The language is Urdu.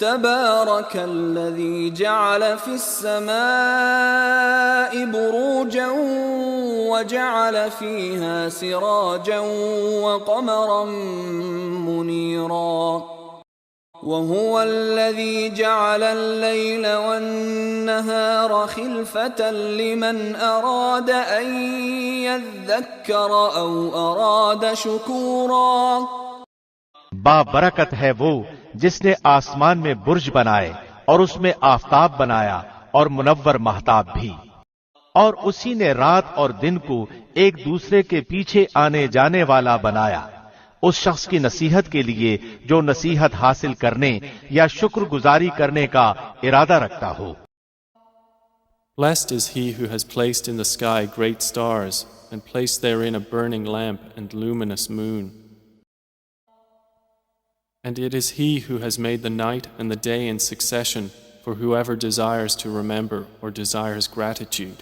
تبارك الذي جعل في السماء بروجا وجعل فيها سراجا وقمرا منيرا وهو الذي جعل الليل والنهار خلفة لمن أراد أن يذكر أو أراد شكورا بابرکت ہے وہ جس نے آسمان میں برج بنائے اور اس میں آفتاب بنایا اور منور مہتاب بھی، اور اسی نے رات اور دن کو ایک دوسرے کے پیچھے آنے جانے والا بنایا، اس شخص کی نصیحت کے لیے جو نصیحت حاصل کرنے یا شکر گزاری کرنے کا ارادہ رکھتا ہو۔ Blessed is he who has placed in the sky great stars and placed therein a burning lamp and luminous moon. And it is he who has made the night and the day in succession for whoever desires to remember or desires gratitude.